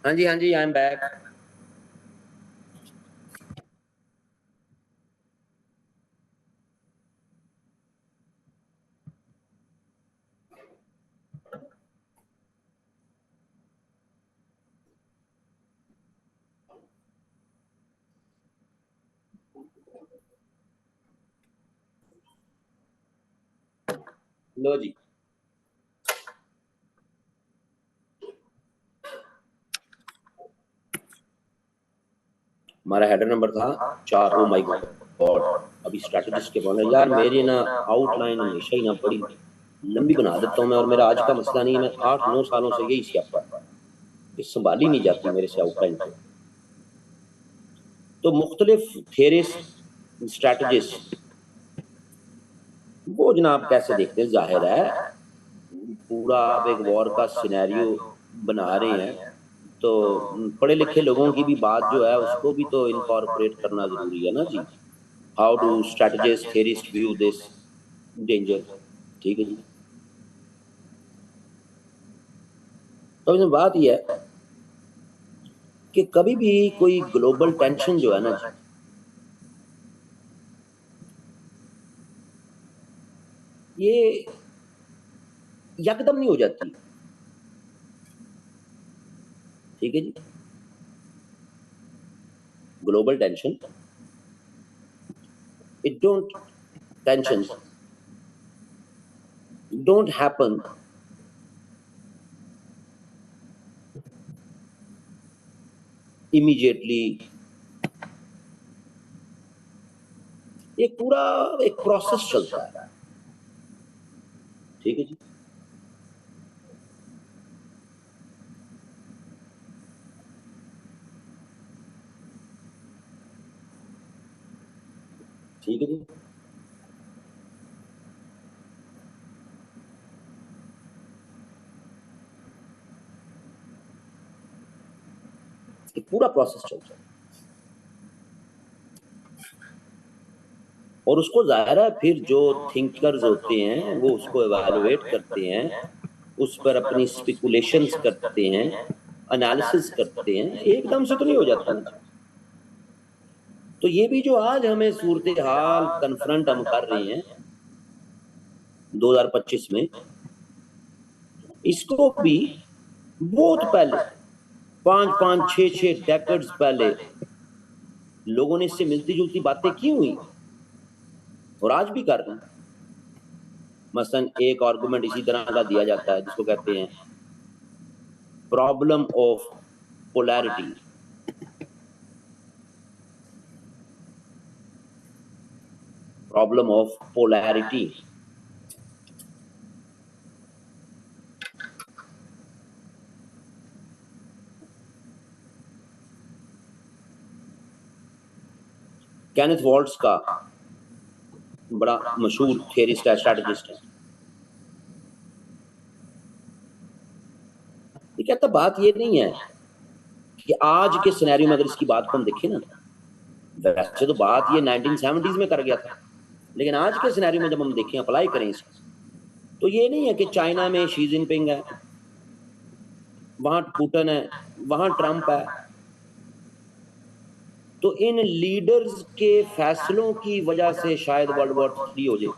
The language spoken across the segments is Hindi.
हाँ जी, आई एम बैक। लो जी, हमारा हेडर नंबर था 4। ओ माय गॉड, अभी स्ट्रैटेजिस्ट के बोला यार मेरी ना आउटलाइन हमेशा ही ना बड़ी लंबी बना देता हूँ मैं, और मेरा आज का मसला नहीं है, मैं 8-9 सालों से यही स्यापा है, ये संभाली नहीं जाती मेरे से आउटलाइन को। तो मुख्तलिफ थेरिस्ट स्ट्रैटेजिस्ट वो जनाब कैसे देखते हैं, जाहिर है पूरा आप एक वॉर का सिनेरियो बना रहे हैं, तो पढ़े लिखे लोगों की भी बात जो है उसको भी तो इनकॉर्पोरेट करना जरूरी है ना जी। How do strategist theorist view this danger? ठीक है जी। तो इसमें बात यह है कि कभी भी कोई ग्लोबल टेंशन जो है ना जी, ये यकदम नहीं हो जाती। ठीक है जी। Global tension, it don't tensions don't happen immediately। एक पूरा एक प्रोसेस चलता है। ठीक है जी। ठीक है जी। एक पूरा प्रोसेस चलता है और उसको जाहिर है फिर जो थिंकर्स होते हैं वो उसको एवेलुएट करते हैं, उस पर अपनी स्पेकुलेशंस करते हैं, एनालिसिस करते हैं। एकदम से तो नहीं हो जाता ना। तो ये भी जो आज हमें सूरत हाल कन्फ्रंट हम कर रहे हैं 2025 में, इसको भी बहुत पहले 5-5, 6-6 डेकेड्स पहले लोगों ने इससे मिलती जुलती बातें की हुई और आज भी कर रहे हैं। मसलन एक आर्गुमेंट इसी तरह का दिया जाता है जिसको कहते हैं problem of polarity. Problem of polarity Kenneth vaults का बड़ा मशहूर थियरिस्ट है, स्ट्रैटेजिस्ट है। ये कहता बात ये नहीं है कि आज के सिनेरियो में अगर इसकी बात को हम देखें ना, वैसे तो बात ये 1970s में कर गया था, लेकिन आज के सिनेरियो में जब हम देखें, अप्लाई करें इसको, तो ये नहीं है कि चाइना में शी जिनपिंग है, वहां पुतिन है, वहां ट्रंप है, तो इन लीडर्स के फैसलों की वजह से शायद वर्ल्ड वॉर 3 हो जाए,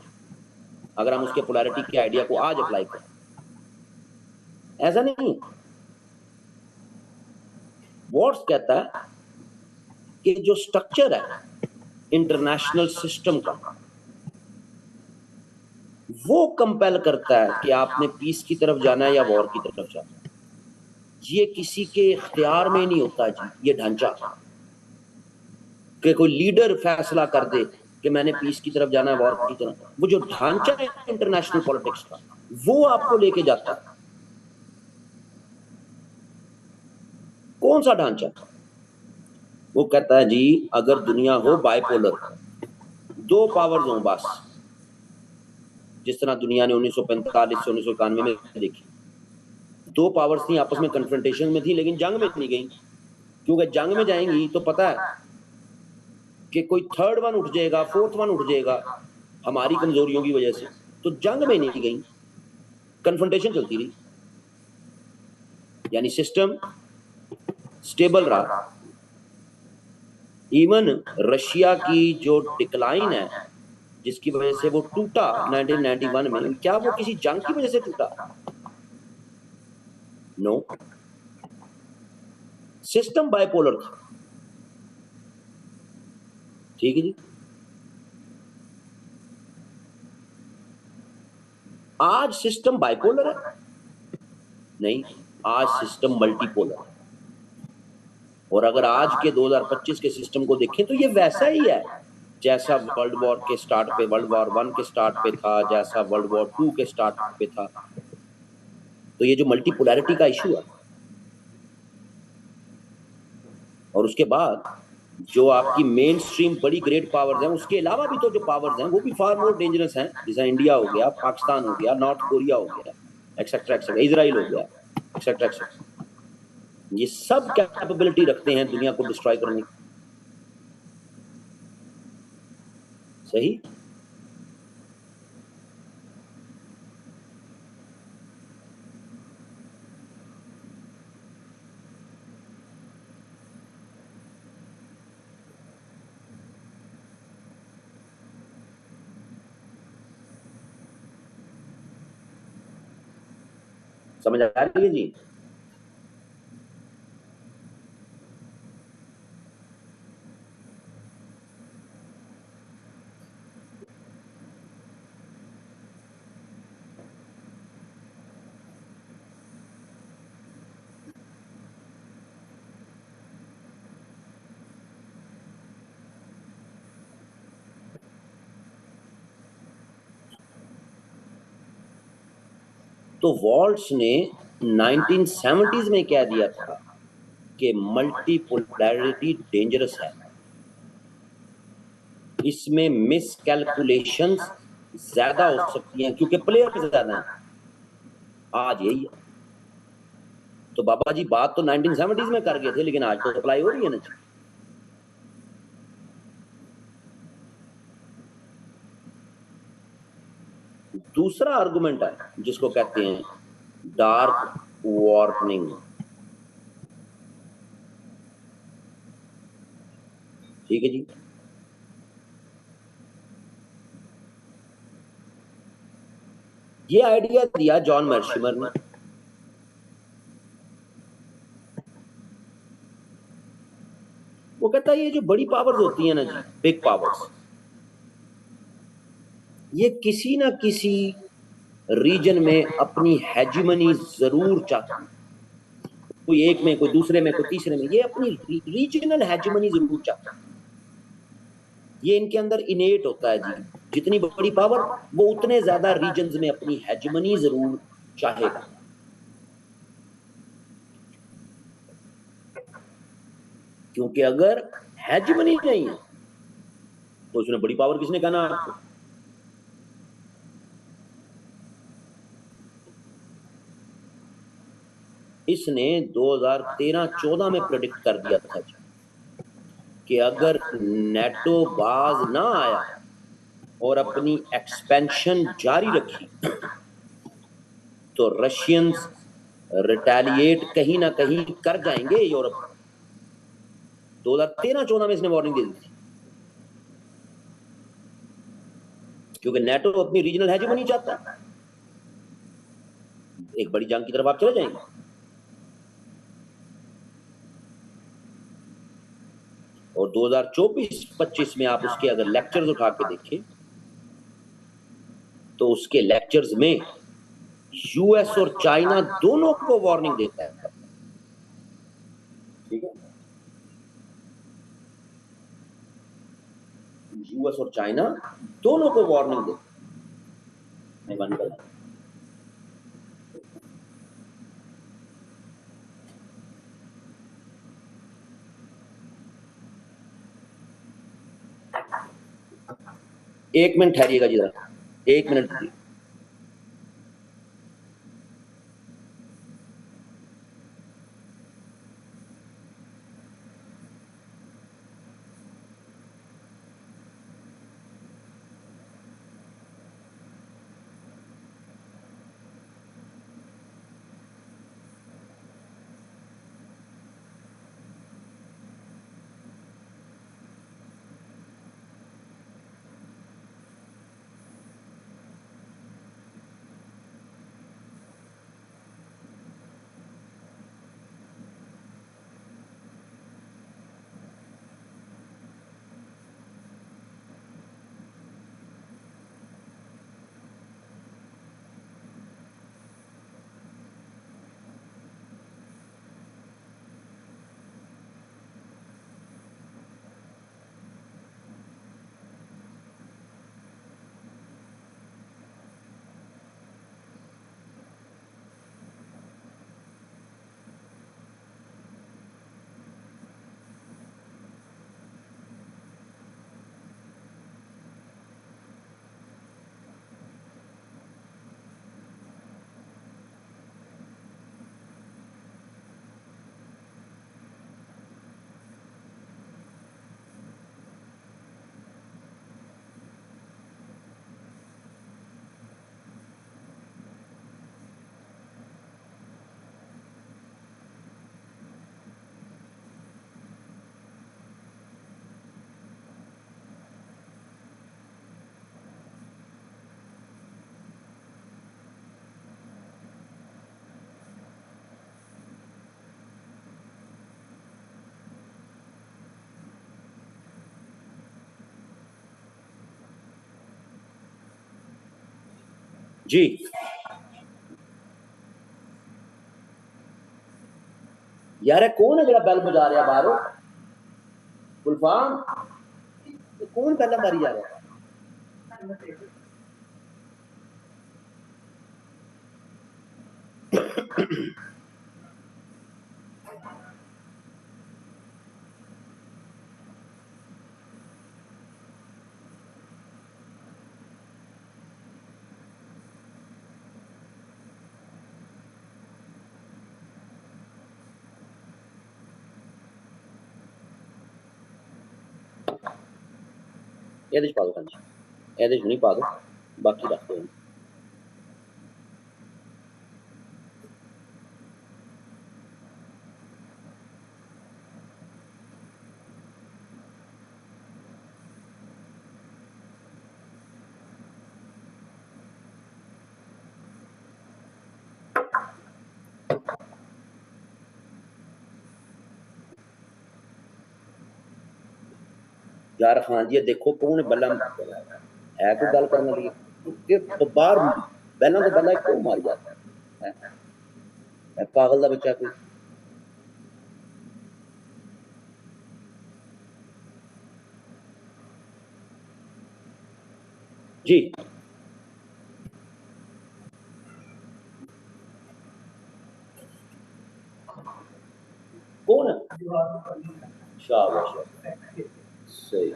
अगर हम उसके पोलैरिटी के आइडिया को आज अप्लाई करें। ऐसा नहीं, वॉट्स कहता है कि जो स्ट्रक्चर है इंटरनेशनल सिस्टम का, वो कंपेल करता है कि आपने पीस की तरफ जाना है या वॉर की तरफ जाना है। ये किसी के इख्तियार में नहीं होता जी, ये ढांचा कि कोई लीडर फैसला कर दे कि मैंने पीस की तरफ जाना है वॉर की तरफ। वो जो ढांचा है इंटरनेशनल पॉलिटिक्स का, वो आपको लेके जाता है। कौन सा ढांचा? वो कहता है जी अगर दुनिया हो बाइपोलर, 2 पावर्स हो बस, जिस तरह दुनिया ने 1945 से 1991 में देखी। 2 पावर्स थी, आपस में कन्फ्रंटेशन में थी, लेकिन जंग में नहीं गई, क्योंकि जंग में जाएंगी तो पता है कि कोई 3rd वन उठ जाएगा, 4th वन उठ जाएगा हमारी कमजोरियों की वजह से। तो जंग में नहीं गई, कन्फ्रंटेशन चलती रही। यानी सिस्टम स्टेबल रहा। इवन रशिया की जो डिक्लाइन है, जिसकी वजह से वो टूटा 1991 में, क्या वो किसी जंग की वजह से टूटा? नो, सिस्टम बाइपोलर था। ठीक है जी। आज सिस्टम बाइपोलर है? नहीं, आज सिस्टम मल्टीपोलर है। और अगर आज के 2025 के सिस्टम को देखें तो ये वैसा ही है जैसा वर्ल्ड वॉर के स्टार्ट पे, वर्ल्ड वॉर 1 के स्टार्ट पे था, जैसा वर्ल्ड वॉर 2 के स्टार्ट पे था। तो ये जो मल्टीपोलैरिटी का इशू है, और उसके बाद जो आपकी मेन स्ट्रीम बड़ी ग्रेट पावर्स हैं, उसके अलावा भी तो जो पावर्स हैं वो भी फार मोर डेंजरस हैं, जैसे इंडिया हो गया, पाकिस्तान हो गया, नॉर्थ कोरिया हो गया, एक्सेट्रा एक्सेट्रा, इजराइल हो गया, एक्सेट्रा एक्सेट्रा। ये सब कैपेबिलिटी रखते हैं दुनिया को डिस्ट्रॉय करने की। सही। समझ आ रही है जी? तो वॉल्ट्स ने 1970s में कह दिया था कि मल्टीपोलैरिटी डेंजरस है, इसमें मिसकैलकुलेशंस ज्यादा हो सकती हैं क्योंकि प्लेयर ज्यादा हैं। आज यही है। तो बाबा जी बात तो 1970s में कर गए थे, लेकिन आज तो अप्लाई हो रही है ना जी। दूसरा आर्गुमेंट है जिसको कहते हैं डार्क वार्निंग। ठीक है जी। ये आइडिया दिया जॉन मर्शिमर ने। वो कहता है ये जो बड़ी पावर्स होती है ना जी, बिग पावर्स, ये किसी ना किसी रीजन में अपनी हेजिमनी जरूर चाहती है। कोई एक में, कोई दूसरे में, कोई तीसरे में, ये अपनी रीजनल हेजिमनी जरूर चाहती है। ये इनके अंदर इनेट होता है जी। जितनी बड़ी पावर, वो उतने ज्यादा रीजन्स में अपनी हेजिमनी जरूर चाहेगा। क्योंकि अगर हेजिमनी नहीं है तो उसने बड़ी पावर किसने कहना आपको? इसने 2013-14 में प्रेडिक्ट कर दिया था कि अगर नेटो बाज ना आया और अपनी एक्सपेंशन जारी रखी तो रशियंस रिटेलिएट कहीं ना कहीं कर जाएंगे यूरोप। 2013-14 में इसने वार्निंग दे दी थी, क्योंकि नेटो अपनी रीजनल हेजिमनी चाहता है। एक बड़ी जंग की तरफ आप चले जाएंगे। और 2024-25 में आप उसके अगर लेक्चर्स उठा के देखें तो उसके लेक्चर्स में यूएस और चाइना दोनों को वार्निंग देता है। ठीक है। यूएस और चाइना दोनों को वार्निंग देता है। बंद कर। एक मिनट ठहरिएगा जी, जरा 1 मिनट। जी यार कौन है जरा बैल बजा रहा बाहरों गुलफाम कौन पहला मारी जा रहा ये पा दो ये नहीं पा दो बाकी रख दो यार हाँ जी देखो कौन बल्ला है कोई गल करने लगी तो बाहर पहला तो बल्ला क्यों मार जाता है पागल का बच्चा कोई जी कौन है शाबाश सही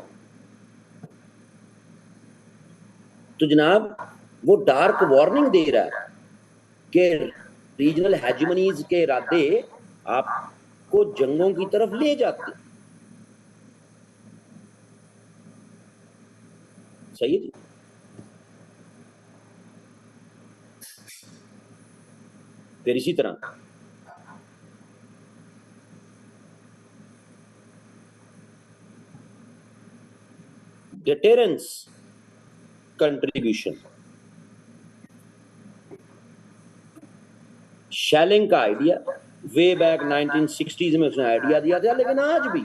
तो जनाब वो डार्क वार्निंग दे रहा है कि रीजनल हेजिमनीज के इरादे आपको जंगों की तरफ ले जाते सही है जी फिर इसी तरह डिटेरेंस कंट्रीब्यूशन शेलिंग का आइडिया वे बैक 1960s में उसने आइडिया दिया था लेकिन आज भी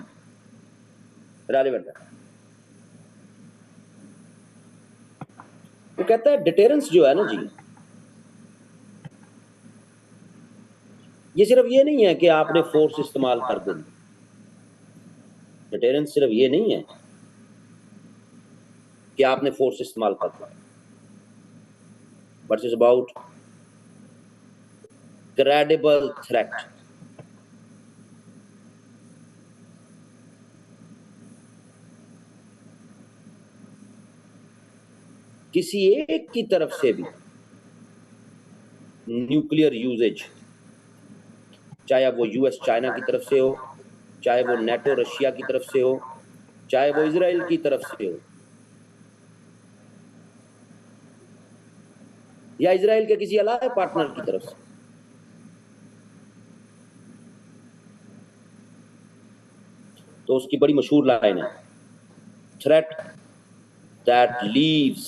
रेलेवेंट है वो कहता है डिटेरेंस जो है ना जी ये सिर्फ ये नहीं है कि आपने फोर्स इस्तेमाल कर देनी डिटेरेंस सिर्फ ये नहीं है कि आपने फोर्स इस्तेमाल कर दिया but is about credible threat किसी एक की तरफ से भी न्यूक्लियर यूजेज चाहे वो यूएस चाइना की तरफ से हो चाहे वो नेटो रशिया की तरफ से हो चाहे वो इजराइल की तरफ से हो या इजराइल के किसी अलावा पार्टनर की तरफ से तो उसकी बड़ी मशहूर लाइन है threat that leaves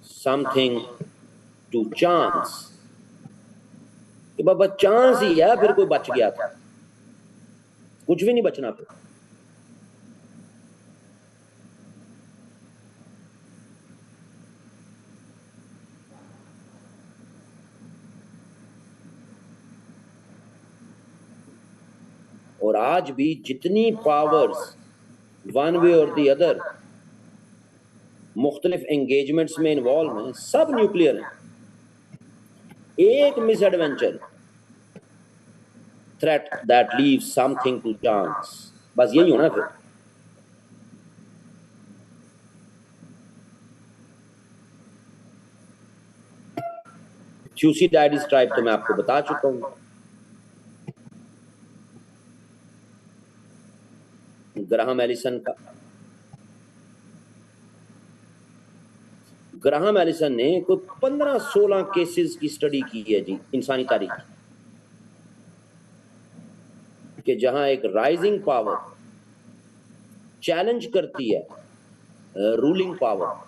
something to chance कि बाबा चांस ही है फिर कोई बच गया था कुछ भी नहीं बचना फिर और आज भी जितनी पावर्स वन वे और दी अदर मुख्तलिफ एंगेजमेंट्स में इन्वॉल्व हैं सब न्यूक्लियर हैं एक misadventure threat that leaves something to chance बस यही होना फिर थ्यूसिडाइड्स टाइप तो मैं आपको बता चुका हूं ग्राहम एलिसन का ग्राहम एलिसन ने कोई 15-16 केसेस की स्टडी की है जी इंसानी तारीख कि जहां एक राइजिंग पावर चैलेंज करती है रूलिंग पावर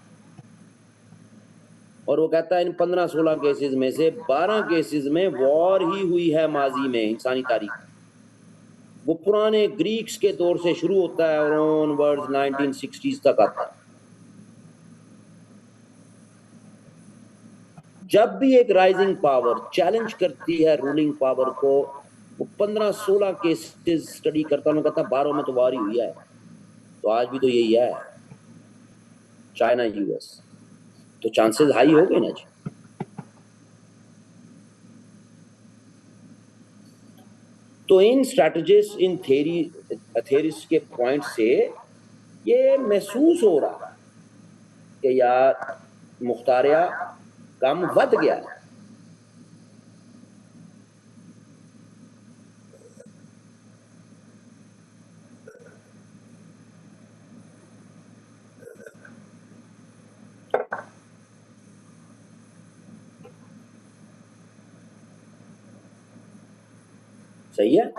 और वो कहता है इन 15-16 केसेस में से 12 केसेस में वॉर ही हुई है माजी में इंसानी तारीख वो पुराने ग्रीक्स के दौर से शुरू होता है और ऑनवर्ड्स 1960s तक आता है जब भी एक राइजिंग पावर चैलेंज करती है रूलिंग पावर को, वो 15-16 केसेस स्टडी करता, उन्होंने कहता 12 में तो वार ही हुई है। तो आज भी तो यही है, चाइना यूएस, तो चांसेस हाई हो गए ना जी। तो इन स्ट्रैटेजिस्ट, इन थेरीज के पॉइंट से ये महसूस हो रहा कि यार मुख्तारिया कम वध गया है। सही है।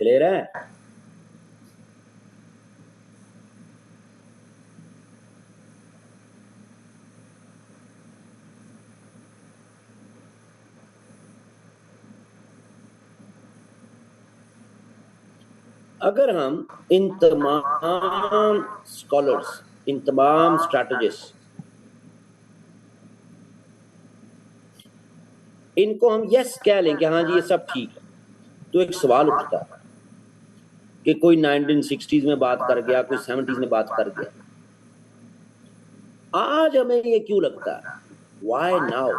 क्लियर है। अगर हम इन तमाम स्कॉलर्स, इन तमाम स्ट्रैटेजिस्ट, इनको हम यस कह लें कि हाँ जी ये सब ठीक है, तो एक सवाल उठता है कि कोई 1960s में बात कर गया, कोई 70s में बात कर गया, आज हमें ये क्यों लगता है? Why now?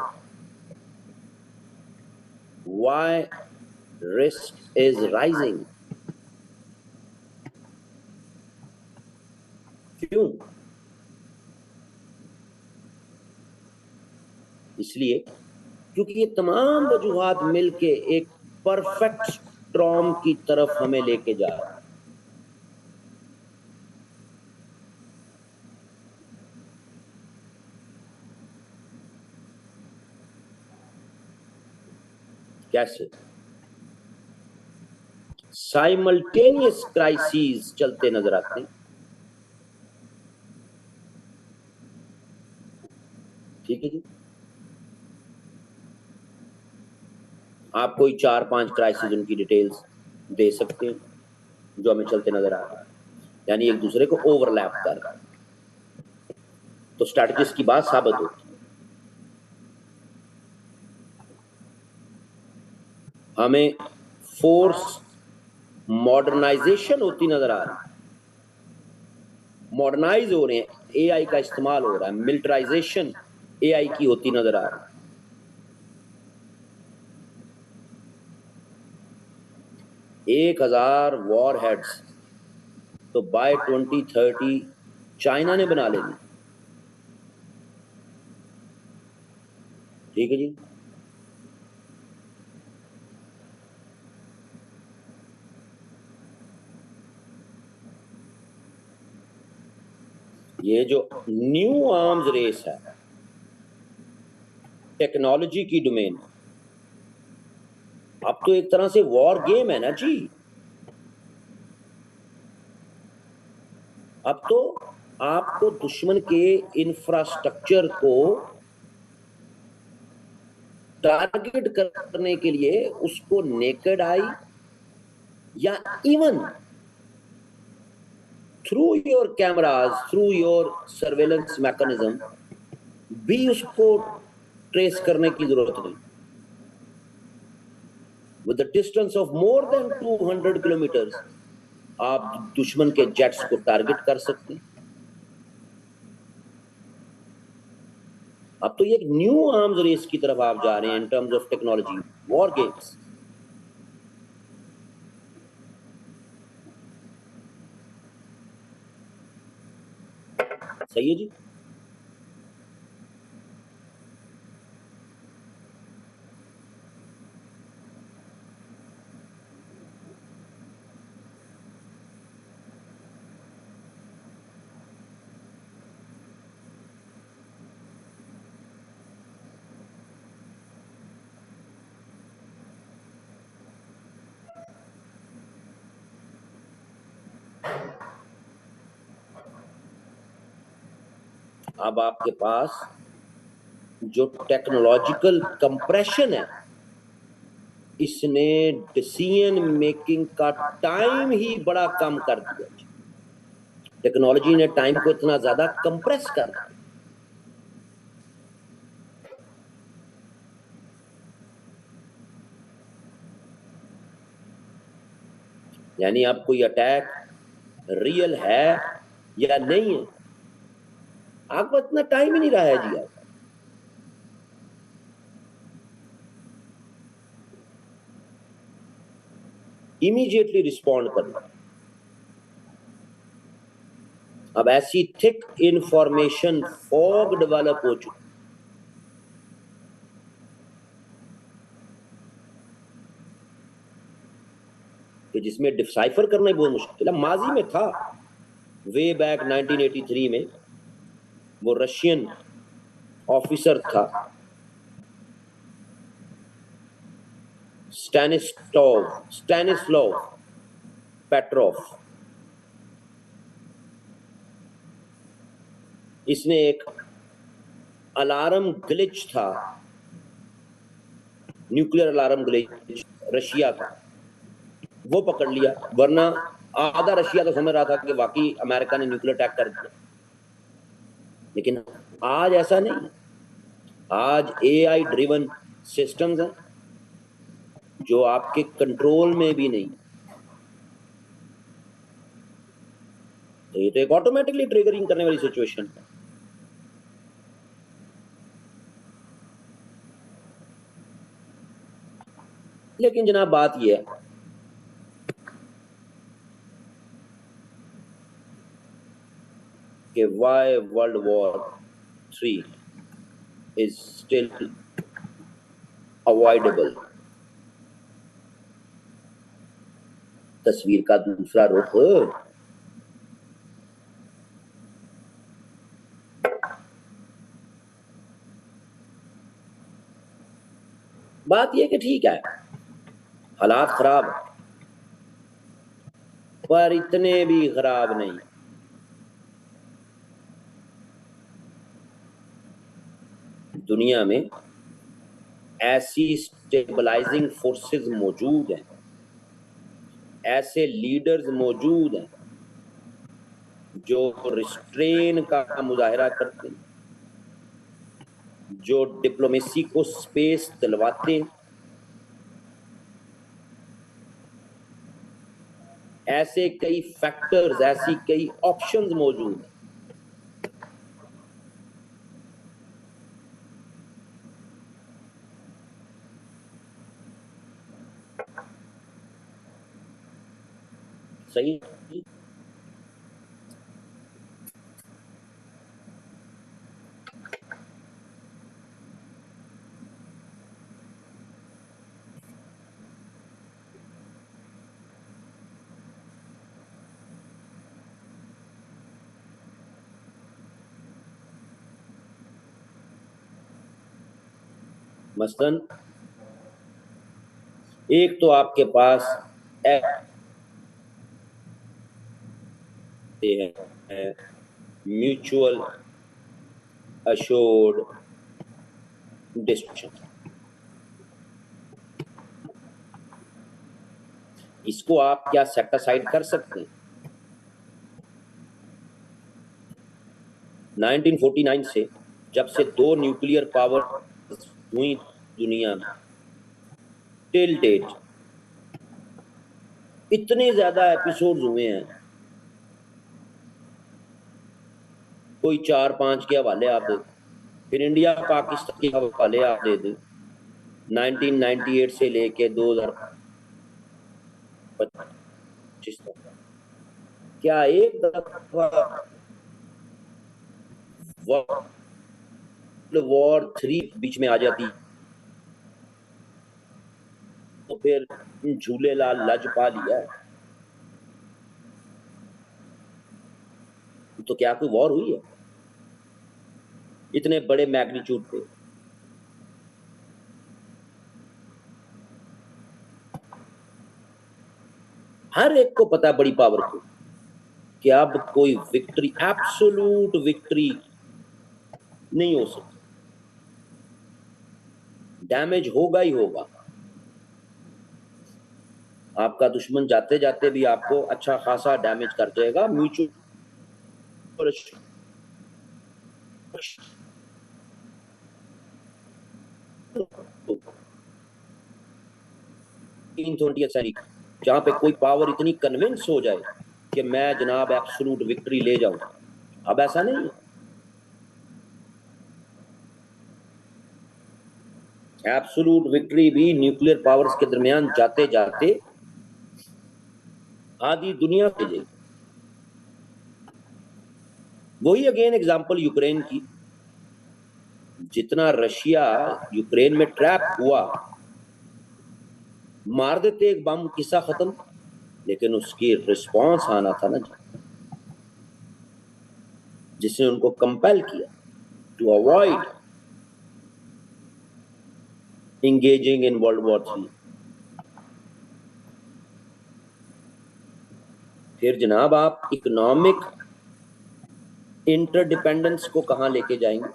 Why risk is rising? क्यों? इसलिए क्योंकि ये तमाम वजूहात मिलके एक परफेक्ट स्टॉर्म की तरफ हमें लेके जा रहा है। कैसे? साइमल्टेनियस क्राइसिस चलते नजर आते हैं। ठीक है जी, आप कोई 4-5 क्राइसिस उनकी डिटेल्स दे सकते हैं जो हमें चलते नजर आ रहा है, यानी एक दूसरे को ओवरलैप कर रहा है, तो स्ट्रैटेजिस्ट की बात साबित होती है। हमें फोर्स मॉडर्नाइजेशन होती नजर आ रही है, मॉडर्नाइज हो रहे हैं, एआई का इस्तेमाल हो रहा है, मिलिटराइजेशन एआई की होती नजर आ रही है। 1000 वॉर हेड्स तो बाय 2030 चाइना ने बना लेनी। ठीक है जी। ये जो न्यू आर्म्स रेस है, टेक्नोलॉजी की डोमेन, अब तो एक तरह से वॉर गेम है ना जी। अब तो आपको दुश्मन के इंफ्रास्ट्रक्चर को टारगेट करने के लिए उसको नेकेड आई या even through your cameras, through your surveillance mechanism भी उसको ट्रेस करने की जरूरत नहीं। With the distance of more than 200 kilometres आप दुश्मन के जेट्स को टारगेट कर सकते हैं। अब तो ये एक न्यू आर्म्स रेस की तरफ आप जा रहे हैं in terms of technology, war games. सही है जी। अब आपके पास जो टेक्नोलॉजिकल कंप्रेशन है, इसने डिसीजन मेकिंग का टाइम ही बड़ा कम कर दिया। टेक्नोलॉजी ने टाइम को इतना ज्यादा कंप्रेस कर दिया। यानी अब कोई अटैक रियल है या नहीं है, आपको इतना टाइम ही नहीं रहा है जी। आप इमीडिएटली रिस्पॉन्ड करना। अब ऐसी थिक इंफॉर्मेशन फॉग डेवलप हो चुकी कि जिसमें डिसाइफर करना ही बहुत मुश्किल है। माजी में था, वे बैक 1983 में वो रशियन ऑफिसर था स्टैनिस्लॉव पेट्रोव। इसने एक अलार्म ग्लिच था, न्यूक्लियर अलार्म ग्लिच रशिया का, वो पकड़ लिया। वरना आधा रशिया तो समझ रहा था कि वाकई अमेरिका ने न्यूक्लियर अटैक कर दिया। लेकिन आज ऐसा नहीं। आज एआई ड्रिवन सिस्टम्स हैं जो आपके कंट्रोल में भी नहीं। तो ये तो एक ऑटोमेटिकली ट्रिगरिंग करने वाली सिचुएशन है। लेकिन जनाब बात यह है कि why world war 3 is still avoidable. तस्वीर का दूसरा रुख। बात यह कि ठीक है, हालात खराब है, पर इतने भी खराब नहीं। दुनिया में ऐसी स्टेबलाइजिंग फोर्सेस मौजूद हैं, ऐसे लीडर्स मौजूद हैं जो रिस्ट्रेन का मुजाहरा करते हैं, जो डिप्लोमेसी को स्पेस दिलवाते हैं। ऐसे कई फैक्टर्स, ऐसी कई ऑप्शंस मौजूद हैं। सही। मसलन एक तो आपके पास म्यूचुअल अश्योर्ड डिस्ट्रक्शन। इसको आप क्या सेट असाइड कर सकते हैं? 1949 से जब से 2 न्यूक्लियर पावर हुई दुनिया में, टिल डेट इतने ज्यादा एपिसोड्स हुए हैं, कोई 4-5 के हवाले आप दे, फिर इंडिया पाकिस्तान के हवाले आप दे दें 1998 से लेके 2025 तक। क्या एक दफा वर्ल्ड वॉर 3 बीच में आ जाती तो फिर झूलेलाल लज पा लिया। तो क्या कोई वॉर हुई है इतने बड़े मैग्नीट्यूड पे? हर एक को पता है बड़ी पावर को कि अब कोई विक्ट्री, एब्सोल्यूट विक्ट्री नहीं हो सकती, डैमेज होगा ही होगा। आपका दुश्मन जाते जाते भी आपको अच्छा खासा डैमेज कर जाएगा। म्यूचुअल 20th सेंचुरी जहां पे कोई पावर इतनी कन्विंस हो जाए कि मैं जनाब एब्सोल्यूट विक्ट्री ले जाऊं, अब ऐसा नहीं है। एब्सोल्यूट विक्ट्री भी न्यूक्लियर पावर्स के दरमियान जाते जाते आधी दुनिया से जाएगी। वही अगेन एग्जांपल यूक्रेन की, जितना रशिया यूक्रेन में ट्रैप हुआ, मार देते एक बम, किस्सा खत्म। लेकिन उसकी रिस्पांस आना था ना जी, जिसने उनको कंपेल किया to avoid engaging in World War III। फिर जनाब आप इकोनॉमिक इंटरडिपेंडेंस को कहां लेके जाएंगे?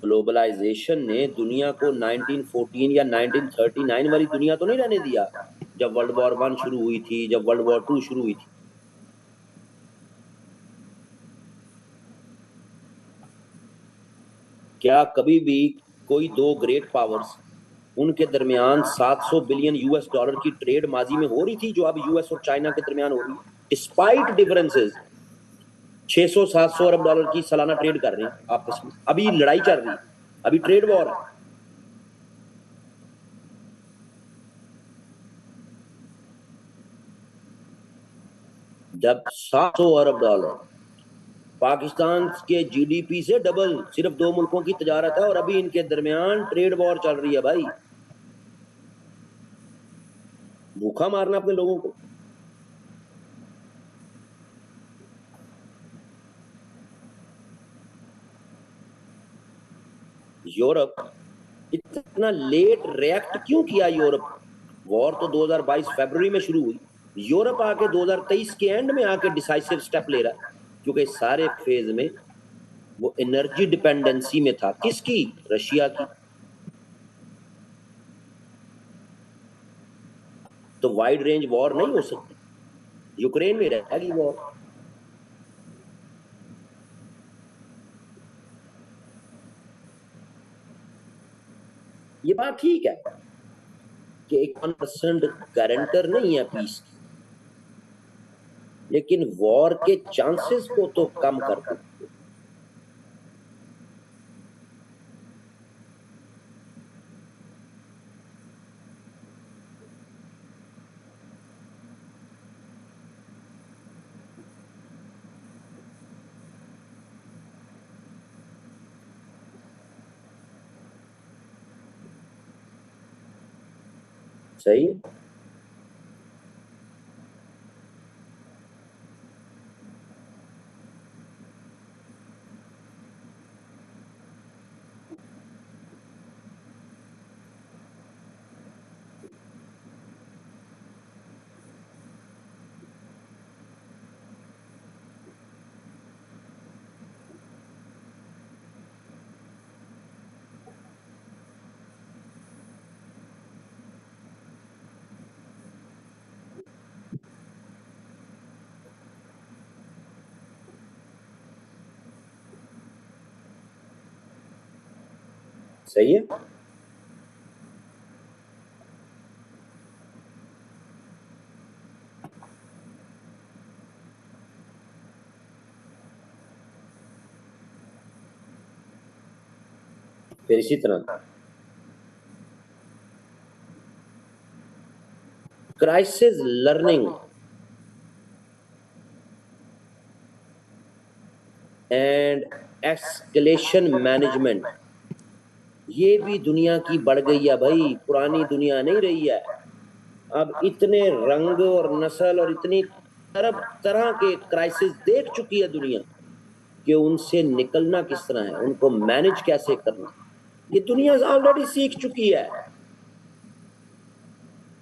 ग्लोबलाइजेशन ने दुनिया को 1914 या 1939 वाली दुनिया तो नहीं रहने दिया, जब वर्ल्ड वॉर 1 शुरू हुई थी, जब वर्ल्ड वॉर 2 शुरू हुई थी। क्या कभी भी कोई दो ग्रेट पावर्स, उनके दरमियान 700 बिलियन यूएस डॉलर की ट्रेड माजी में हो रही थी, जो अब यूएस और चाइना के दरमियान हो रही है? डिस्पाइट डिफरेंसेस 600-700 अरब डॉलर की सालाना ट्रेड कर रहे हैं आपस में। अभी लड़ाई चल रही है, अभी ट्रेड वॉर है। जब 700 अरब डॉलर पाकिस्तान के जीडीपी से डबल सिर्फ दो मुल्कों की तजारत है, और अभी इनके दरमियान ट्रेड वॉर चल रही है भाई। भूखा मारना अपने लोगों को। यूरोप इतना लेट रिएक्ट क्यों किया? यूरोप वॉर तो 2022 फरवरी में शुरू हुई, यूरोप आके 2023 के एंड में आके डिसाइसिव स्टेप ले रहा है, क्योंकि सारे फेज में वो एनर्जी डिपेंडेंसी में था। किसकी? रशिया की। तो वाइड रेंज वॉर नहीं हो सकती, यूक्रेन में रहेगी वॉर। ये बात ठीक है कि 1% गारंटर नहीं है पीस की, लेकिन वॉर के चांसेस को तो कम कर दो। सही है। सही है। फिर इसी तरह crisis learning and escalation management, ये भी दुनिया की बढ़ गई है भाई, पुरानी दुनिया नहीं रही है। अब इतने रंग और नस्ल और इतनी तरह तरह के क्राइसिस देख चुकी है दुनिया कि उनसे निकलना किस तरह है, उनको मैनेज कैसे करना, ये दुनिया ऑलरेडी सीख चुकी है।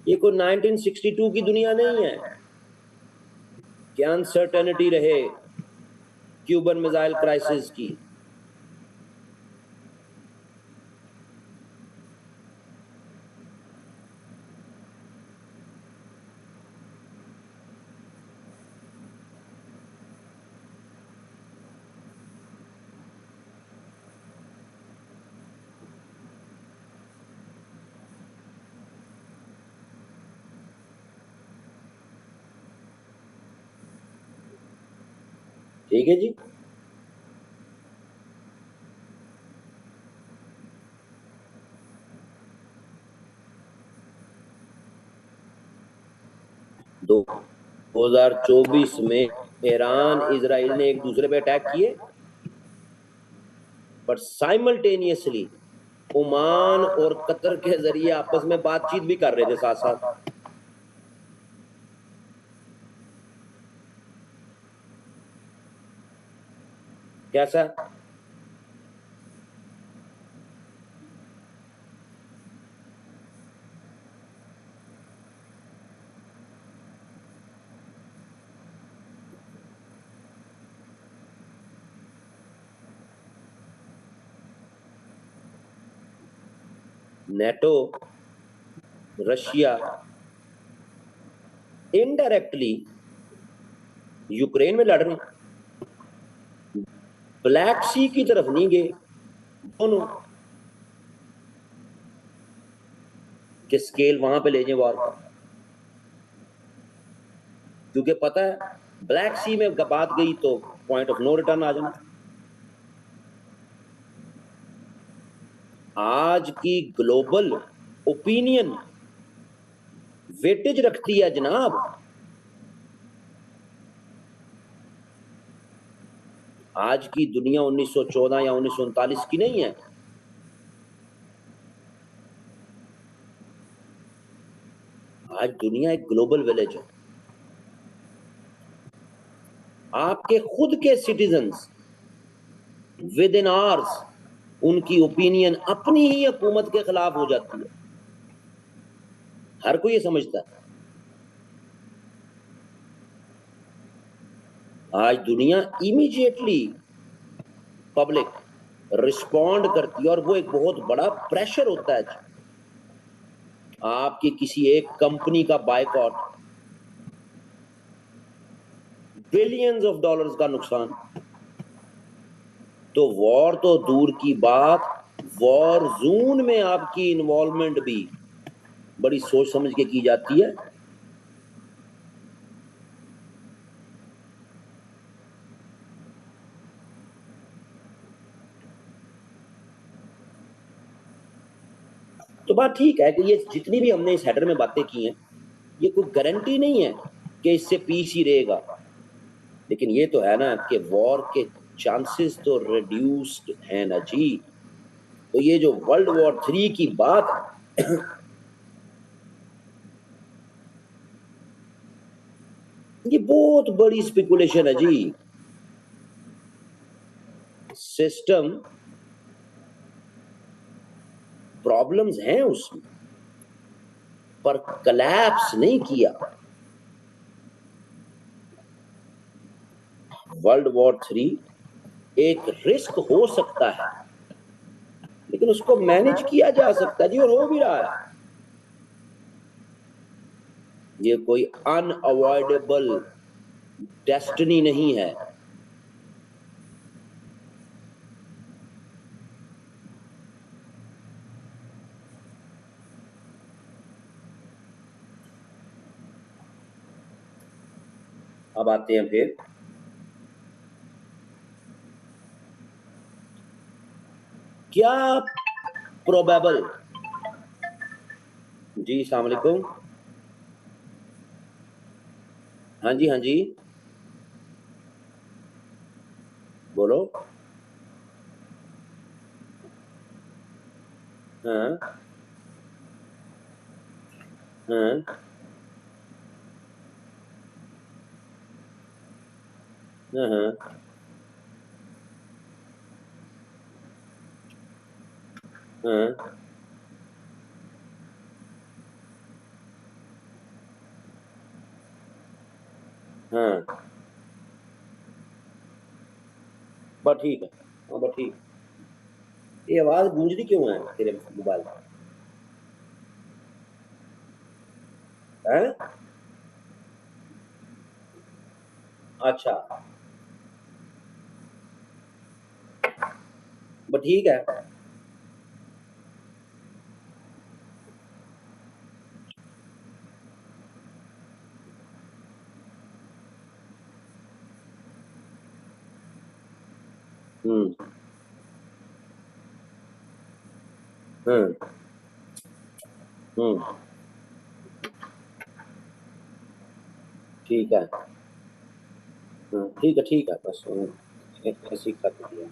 ये कोई 1962 की दुनिया नहीं है कि अनसर्टेनिटी रहे, क्यूबन मिसाइल क्राइसिस की। ठीक है जी। दो 2024 में ईरान इजराइल ने एक दूसरे पे अटैक किए, पर साइमल्टेनियसली ओमान और कतर के जरिए आपस में बातचीत भी कर रहे थे साथ साथ। कैसा? नेटो, रशिया इनडायरेक्टली यूक्रेन में लड़ रहे हैं, ब्लैक सी की तरफ नहीं गए दोनों के स्केल वहां पे ले जाए वॉर का, क्योंकि पता है ब्लैक सी में बात गई तो पॉइंट ऑफ नो रिटर्न आ जाना। आज की ग्लोबल ओपिनियन वेटेज रखती है जनाब। आज की दुनिया 1914 या 1939 की नहीं है। आज दुनिया एक ग्लोबल विलेज है। आपके खुद के सिटीजन्स विद इन आवर्स उनकी ओपिनियन अपनी ही हुकूमत के खिलाफ हो जाती है। हर कोई ये समझता है। आज दुनिया इमीडिएटली पब्लिक रिस्पॉन्ड करती है, और वो एक बहुत बड़ा प्रेशर होता है। आपकी किसी एक कंपनी का बायकॉट, बिलियंस ऑफ डॉलर्स का नुकसान, तो वॉर तो दूर की बात, वॉर जोन में आपकी इन्वॉल्वमेंट भी बड़ी सोच समझ के की जाती है। तो बात ठीक है कि ये जितनी भी हमने इस हेडर में बातें की हैं, ये कोई गारंटी नहीं है कि इससे पीस ही रहेगा, लेकिन ये तो है ना कि वॉर के चांसेस तो रिड्यूस्ड है ना जी। तो ये जो वर्ल्ड वॉर 3 की बात है, ये बहुत बड़ी स्पेकुलेशन है जी। सिस्टम प्रॉब्लम्स हैं उसमें, पर कलैप्स नहीं किया। वर्ल्ड वॉर 3 एक रिस्क हो सकता है, लेकिन उसको मैनेज किया जा सकता है जी, और हो भी रहा है। ये कोई अनअवॉइडेबल डेस्टिनी नहीं है। अब आते हैं फिर क्या प्रोबेबल। जी अस्सलाम वालेकुम। हाँ जी, हाँ जी, बोलो। हाँ, हाँ, हाँ, हाँ, हाँ, हाँ, बस ठीक है। हाँ बस ठीक। ये आवाज गूंज रही क्यों है तेरे मोबाइल है? अच्छा बस ठीक है। हम्म हम्म हम्म ठीक है। ठीक है बस ऐसी कर दिया।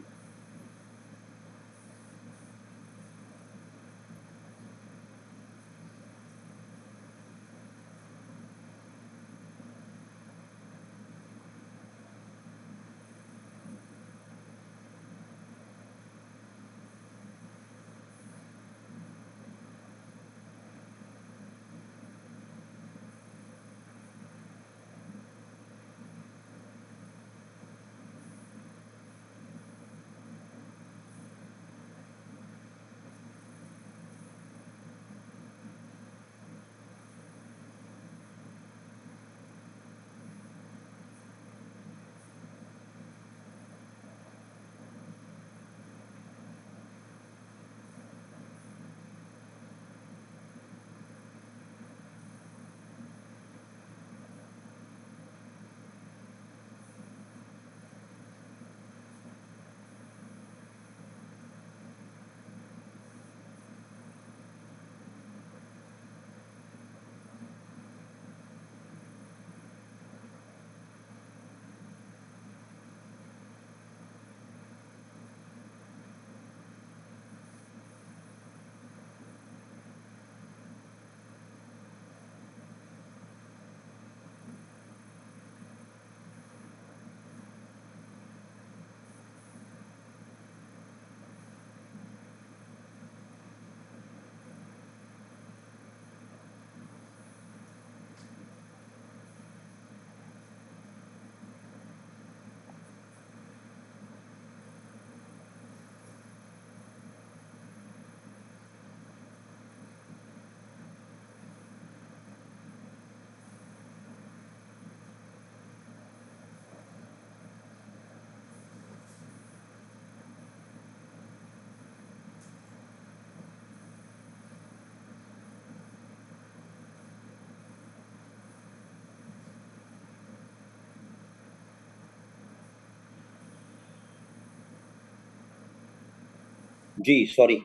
जी सॉरी।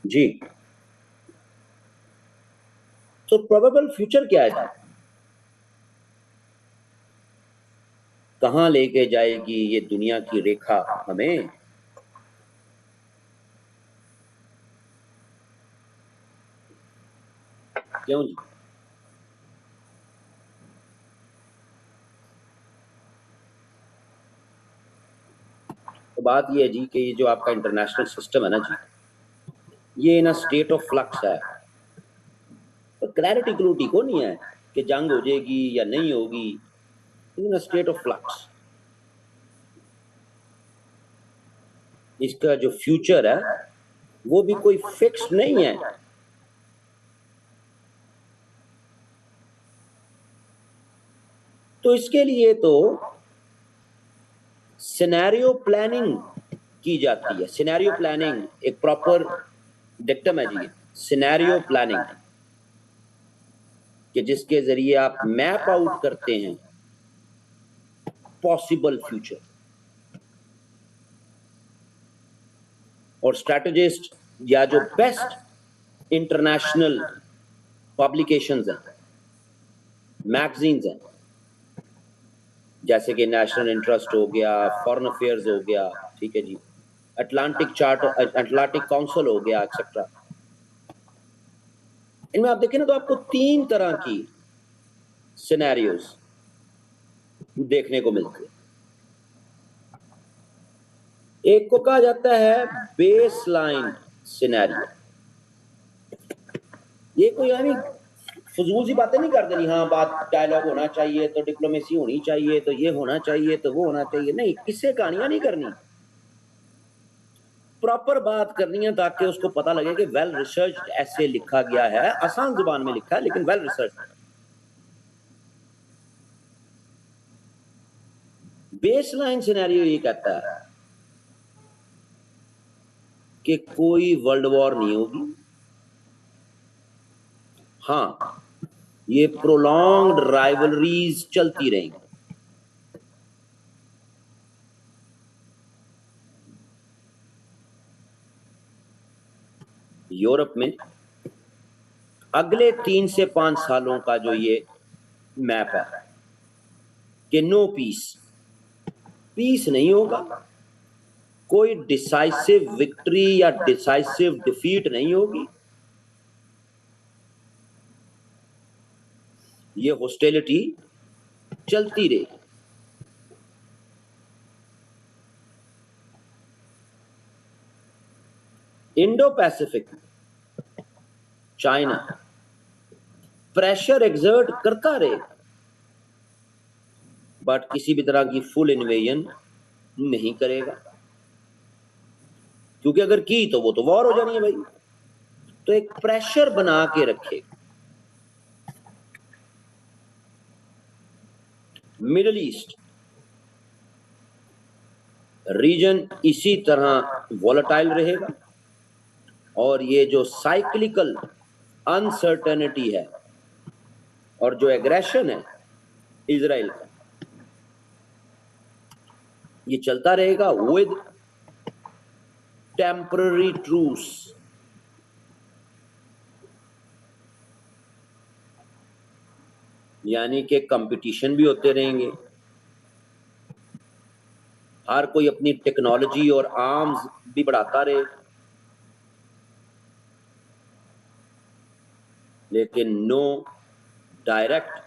जी तो प्रोबेबल फ्यूचर क्या है जी? कहाँ लेके जाएगी ये दुनिया की रेखा हमें? क्यों जी? तो बात ये है जी कि ये जो आपका इंटरनेशनल सिस्टम है ना जी, ये इन स्टेट ऑफ फ्लक्स है। तो क्लैरिटी क्लूटी को नहीं है कि जंग हो जाएगी या नहीं होगी। इन स्टेट ऑफ फ्लक्स। इसका जो फ्यूचर है वो भी कोई फिक्स नहीं है। तो इसके लिए तो सिनेरियो प्लानिंग की जाती है। सिनेरियो प्लानिंग एक प्रॉपर डिक्टम है जी, सिनेरियो प्लानिंग, कि जिसके जरिए आप मैप आउट करते हैं पॉसिबल फ्यूचर। और स्ट्रैटेजिस्ट या जो बेस्ट इंटरनेशनल पब्लिकेशंस हैं, मैगजीन्स हैं, जैसे कि नेशनल इंटरेस्ट हो गया, फॉरेन अफेयर्स हो गया, ठीक है जी, अटलांटिक काउंसिल हो गया, एक्सेट्रा, इनमें आप देखें ना तो आपको 3 तरह की सिनेरियोज देखने को मिलती है। एक को कहा जाता है बेस लाइन सिनेरियो। ये कोई यानी फजूल सी बातें नहीं कर देनी, हाँ बात डायलॉग होना चाहिए तो डिप्लोमेसी होनी चाहिए तो ये होना चाहिए तो वो होना चाहिए, नहीं, किससे कहानियां नहीं करनी, प्रॉपर बात करनी है ताकि उसको पता लगे कि वेल रिसर्च ऐसे लिखा गया है, आसान जुबान में लिखा है लेकिन वेल रिसर्च। बेसलाइन सिनेरियो ये कहता है कि कोई वर्ल्ड वॉर नहीं होगी, हाँ ये प्रोलॉन्ग्ड राइवलरीज चलती रहेंगी। यूरोप में अगले 3 से 5 सालों का जो ये मैप है कि नो पीस, पीस नहीं होगा, कोई डिसाइसिव विक्ट्री या डिसाइसिव डिफीट नहीं होगी, ये हॉस्टिलिटी चलती रहेगी। Indo Pacific, China pressure exert करता रहेगा बट किसी भी तरह की फुल इन्वेजन नहीं करेगा, क्योंकि अगर की तो वो तो वॉर हो जानी है भाई, तो एक प्रेशर बना के रखेगा। मिडिल ईस्ट रीजन इसी तरह वॉलेटाइल रहेगा और ये जो साइक्लिकल अनसर्टेनिटी है और जो एग्रेशन है इजराइल का, ये चलता रहेगा विद टेम्पररी ट्रूस। यानी कि कंपटीशन भी होते रहेंगे, हर कोई अपनी टेक्नोलॉजी और आर्म्स भी बढ़ाता रहे, लेकिन no direct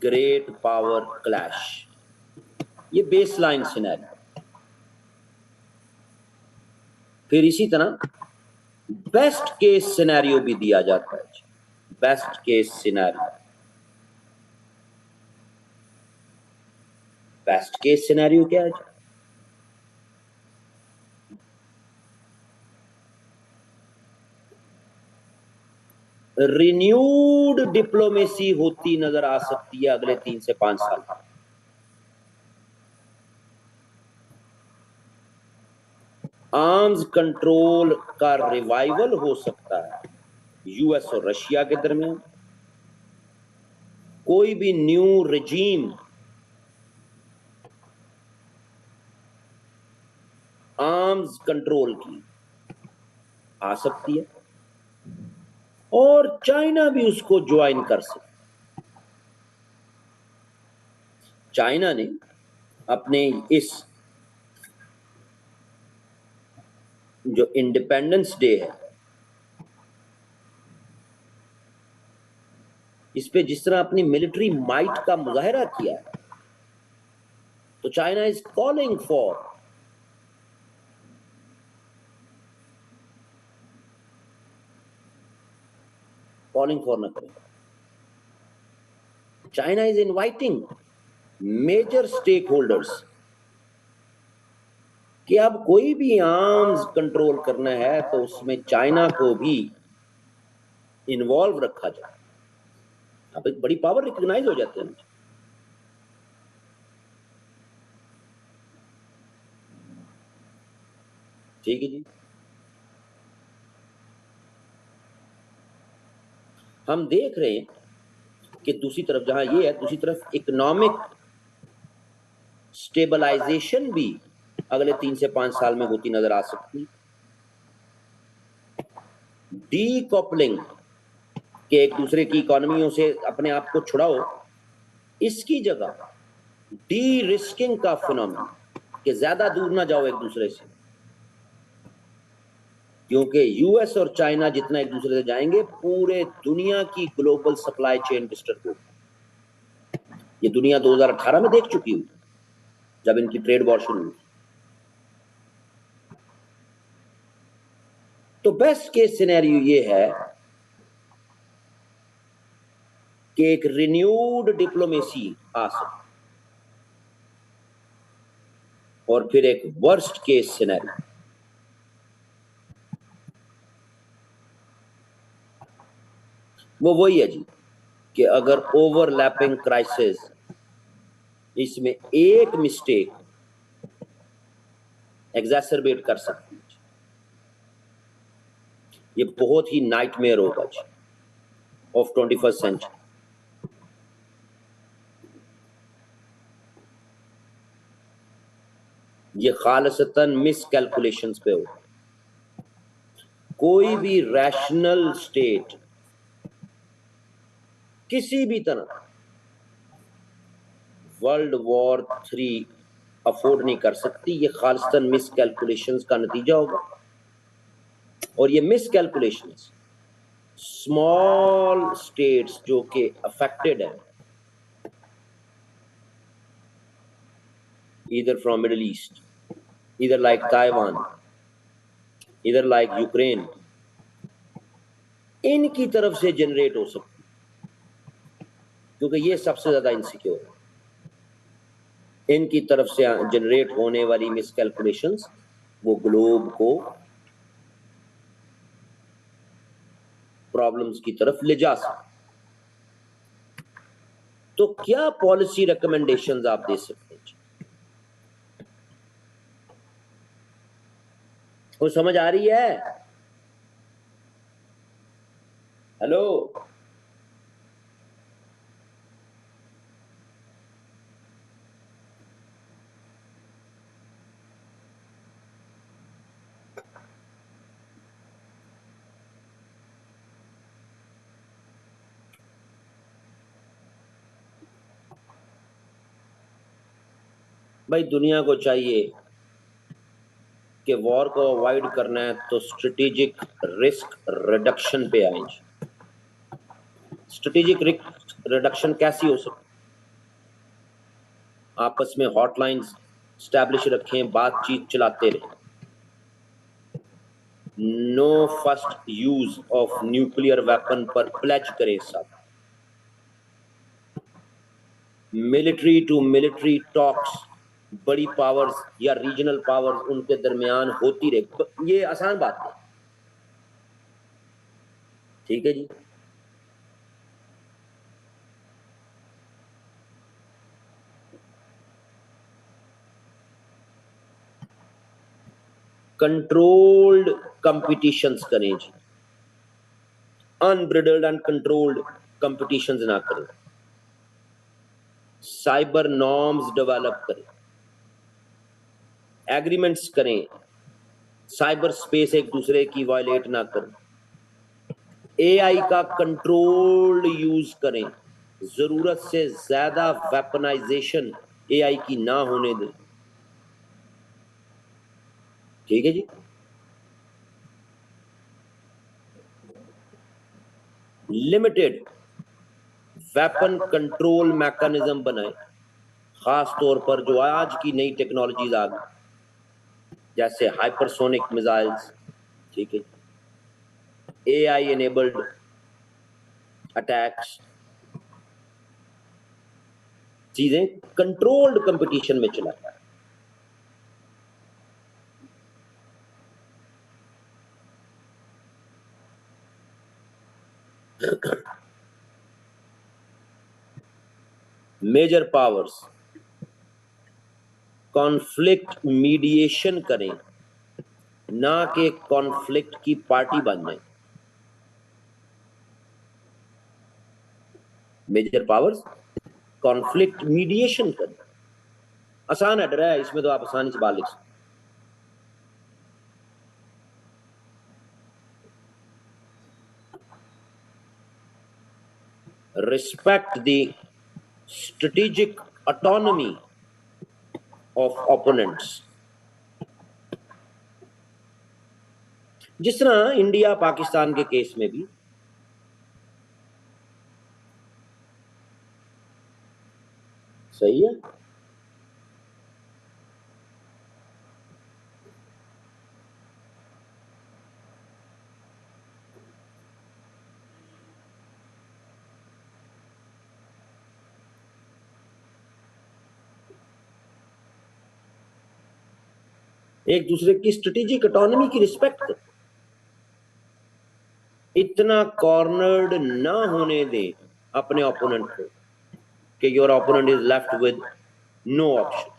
great power clash. ये बेसलाइन सिनेरियो। फिर इसी तरह बेस्ट केस सिनेरियो भी दिया जाता है। Best case scenario, best case scenario क्या है? रिन्यूड डिप्लोमेसी होती नजर आ सकती है अगले 3 से 5 साल। आर्म्स कंट्रोल का रिवाइवल हो सकता है यूएस और रशिया के दरमियान। कोई भी न्यू रेजीम आर्म्स कंट्रोल की आ सकती है और चाइना भी उसको ज्वाइन कर सकता। चाइना ने अपने इस जो इंडिपेंडेंस डे है इस पे जिस तरह अपनी मिलिट्री माइट का मुजाहरा किया है, तो चाइना इज कॉलिंग फॉर न करें, China is inviting major stake holders कि अब कोई भी आर्म्स कंट्रोल करना है तो उसमें चाइना को भी इन्वॉल्व रखा जाए। अब एक बड़ी पावर रिकॉग्नाइज हो जाते हैं। ठीक है जी। हम देख रहे हैं कि दूसरी तरफ जहां ये है, दूसरी तरफ इकोनॉमिक स्टेबलाइजेशन भी अगले 3 से 5 साल में होती नजर आ सकती है। डीकॉपलिंग के एक दूसरे की इकोनॉमियों से अपने आप को छुड़ाओ, इसकी जगह डी रिस्किंग का फिनोमेना, कि ज्यादा दूर ना जाओ एक दूसरे से, क्योंकि यूएस और चाइना जितना एक दूसरे से जाएंगे पूरे दुनिया की ग्लोबल सप्लाई चेन डिस्टर्ब होगी। ये दुनिया 2018 में देख चुकी हुई जब इनकी ट्रेड वॉर शुरू हुई। तो बेस्ट केस सिनेरियो ये है कि एक रिन्यूड डिप्लोमेसी आ सकती, और फिर एक वर्स्ट केस सिनेरियो, वो वही है जी, कि अगर ओवरलैपिंग क्राइसिस, इसमें एक मिस्टेक एग्जैसरबेट कर सकती है, ये बहुत ही नाइटमेयर होगा जी ऑफ 21st सेंचुरी। ये खालसतन मिस कैलकुलेशंस पे हो। कोई भी रैशनल स्टेट किसी भी तरह वर्ल्ड वॉर 3 अफोर्ड नहीं कर सकती। ये खालसतन मिस कैलकुलेशंस का नतीजा होगा, और ये मिस कैलकुलेशंस स्मॉल स्टेट्स जो कि अफेक्टेड है, either from Middle East, either like Taiwan, either like Ukraine, इनकी तरफ से जनरेट हो सकती, क्योंकि ये सबसे ज्यादा इनसिक्योर है। इनकी तरफ से जनरेट होने वाली मिसकैलकुलेशंस वो ग्लोब को प्रॉब्लम्स की तरफ ले जा सकते। तो क्या पॉलिसी रिकमेंडेशंस आप दे सकते हैं? वो समझ आ रही है? हेलो, भाई दुनिया को चाहिए कि वॉर को अवॉइड करना है तो स्ट्रेटेजिक रिस्क रिडक्शन पे आए। स्ट्रेटेजिक रिस्क रिडक्शन कैसी हो सकती? आपस में हॉटलाइंस स्टैब्लिश रखें, बातचीत चलाते रहें, no first use of nuclear weapon पर प्लेज करें सब, मिलिट्री टू मिलिट्री टॉक्स बड़ी पावर्स या रीजनल पावर्स उनके दरमियान होती रहे। ये आसान बात है, ठीक है जी। कंट्रोल्ड कंपटीशंस करें जी, अनब्रिडल्ड एंड कंट्रोल्ड कंपटीशंस ना करें। साइबर नॉर्म्स डेवलप करें, एग्रीमेंट्स करें, साइबर स्पेस एक दूसरे की वायलेट ना करें, एआई का कंट्रोल्ड यूज करें, जरूरत से ज्यादा वेपनाइजेशन एआई की ना होने दें, ठीक है जी। लिमिटेड वेपन कंट्रोल मैकेनिज्म बनाए, खास तौर पर जो आज की नई टेक्नोलॉजीज आ गई जैसे हाइपरसोनिक मिसाइल्स, ठीक है, एआई एनेबल्ड अटैक्स, चीजें कंट्रोल्ड कंपटीशन में चलाए। मेजर पावर्स कॉन्फ्लिक्ट मीडिएशन करें, ना कि कॉन्फ्लिक्ट की पार्टी बन जाए। मेजर पावर्स कॉन्फ्लिक्ट मीडिएशन करें। आसान हेडर है, इसमें तो आप आसानी से बात लिख सकते। respect the strategic autonomy of opponents। जिस तरह इंडिया पाकिस्तान के केस में भी सही है, एक दूसरे की स्ट्रेटेजिक ऑटोनॉमी की रिस्पेक्ट करें, इतना कॉर्नर्ड ना होने दें अपने ओपोनेंट को कि your opponent is left with no option.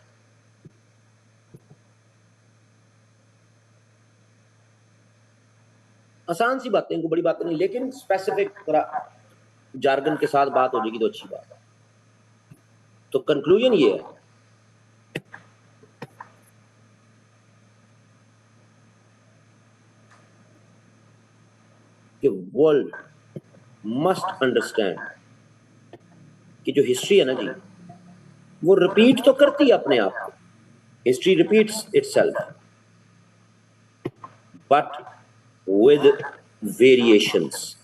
आसान सी बातें, कोई बड़ी बात नहीं, लेकिन स्पेसिफिक थोड़ा जार्गन के साथ बात हो जाएगी तो अच्छी बात है। तो कंक्लूजन ये है कि वर्ल्ड मस्ट अंडरस्टैंड कि जो हिस्ट्री है ना जी, वो रिपीट तो करती है अपने आप को, history repeats itself but with variations.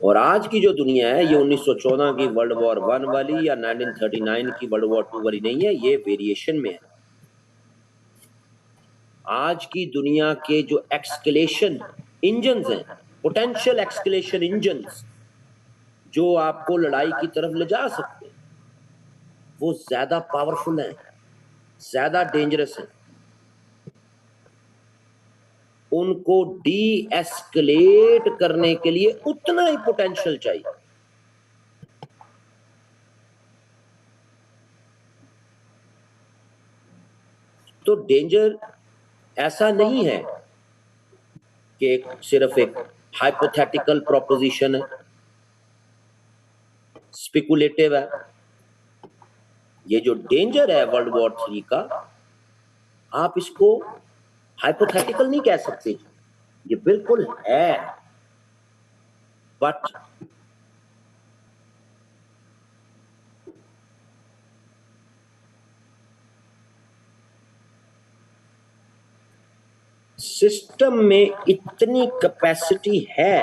और आज की जो दुनिया है ये 1914 की वर्ल्ड वॉर 1 वाली या 1939 की वर्ल्ड वॉर 2 वाली नहीं है, ये वेरिएशन में है। आज की दुनिया के जो एक्सकेलेशन इंजन्स हैं, पोटेंशियल एक्सकेलेशन इंजन्स जो आपको लड़ाई की तरफ ले जा सकते हैं, वो ज्यादा पावरफुल हैं, ज्यादा डेंजरस हैं। उनको डी एस्केलेट करने के लिए उतना ही पोटेंशियल चाहिए। तो डेंजर ऐसा नहीं है कि सिर्फ एक हाइपोथेटिकल प्रोपोजिशन है, स्पेकुलेटिव है। ये जो डेंजर है वर्ल्ड वॉर 3 का, आप इसको हाइपोथेटिकल नहीं कह सकते, ये बिल्कुल है। बट सिस्टम में इतनी कैपेसिटी है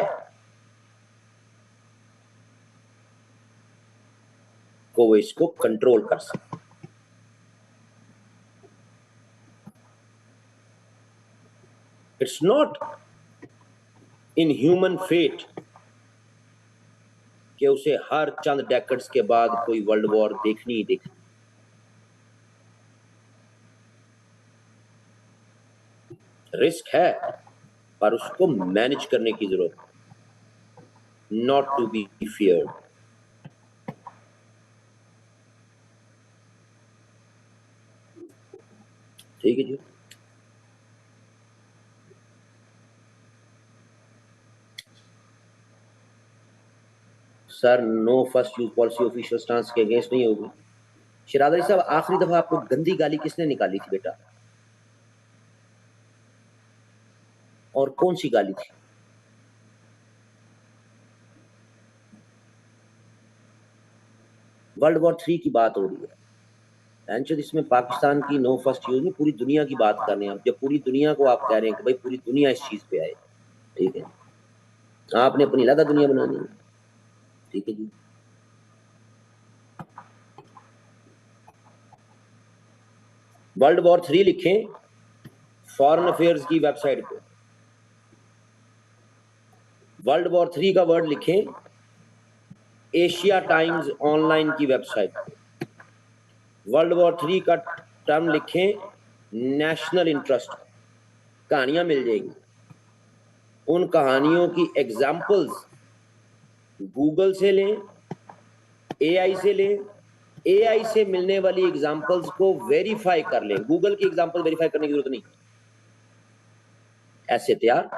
को वो इसको कंट्रोल कर सकते। It's not in human fate कि उसे हर चंद डेकेड्स के बाद कोई वर्ल्ड वॉर देखनी ही देखनी। रिस्क है पर उसको मैनेज करने की जरूरत है, नॉट टू बी फियर्ड। ठीक है जी। Sir no first use policy official stance के अगेंस्ट नहीं होगी। शिरादरी साहब, आखिरी दफा आपको गंदी गाली किसने निकाली थी बेटा, और कौन सी गाली थी? वर्ल्ड वॉर 3 की बात हो रही है, इसमें पाकिस्तान की नो फर्स्ट यूज नहीं, पूरी दुनिया की बात कर रहे हैं आप। जब पूरी दुनिया को आप कह रहे हैं कि भाई पूरी दुनिया इस चीज पे आए, ठीक है, आपने अपनी अलग दुनिया बनानी है। ठीक है जी। वर्ल्ड वॉर 3 लिखें फॉरेन अफेयर्स की वेबसाइट पे, वर्ल्ड वॉर 3 का वर्ड लिखें एशिया टाइम्स ऑनलाइन की वेबसाइट पे, वर्ल्ड वॉर 3 का टर्म लिखें नेशनल इंटरेस्ट, कहानियां मिल जाएगी। उन कहानियों की एग्जाम्पल्स गूगल से लें एआई से ले, एआई से मिलने वाली एग्जांपल्स को वेरीफाई कर लें। गूगल की एग्जांपल वेरीफाई करने की जरूरत नहीं, ऐसे तैयार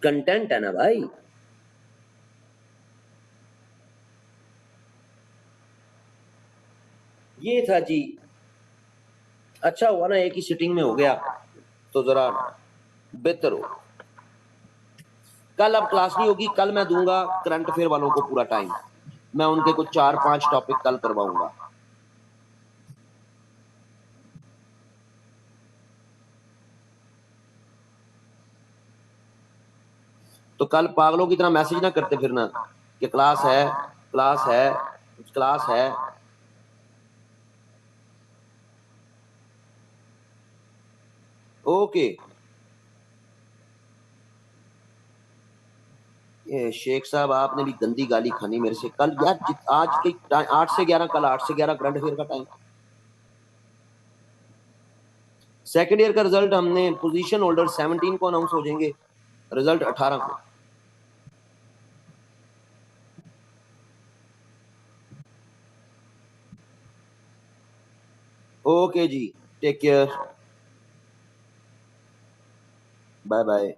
कंटेंट है ना भाई। ये था जी, अच्छा हुआ ना एक ही सिटिंग में हो गया, तो जरा बेहतर हो। कल अब क्लास नहीं होगी, कल मैं दूंगा करंट अफेयर वालों को पूरा टाइम, मैं उनके कुछ 4-5 टॉपिक कल करवाऊंगा। तो कल पागलों की तरह मैसेज ना करते फिरना कि क्लास है, क्लास है, क्लास है। ओके। ये शेख साहब आपने भी गंदी गाली खानी मेरे से कल यार। आज के 8 से 11, कल 8 से 11 करंट अफेयर का टाइम। सेकंड ईयर का रिजल्ट हमने पोजीशन होल्डर 17 को अनाउंस हो जाएंगे, रिजल्ट 18 को। ओके जी, टेक केयर, बाय बाय।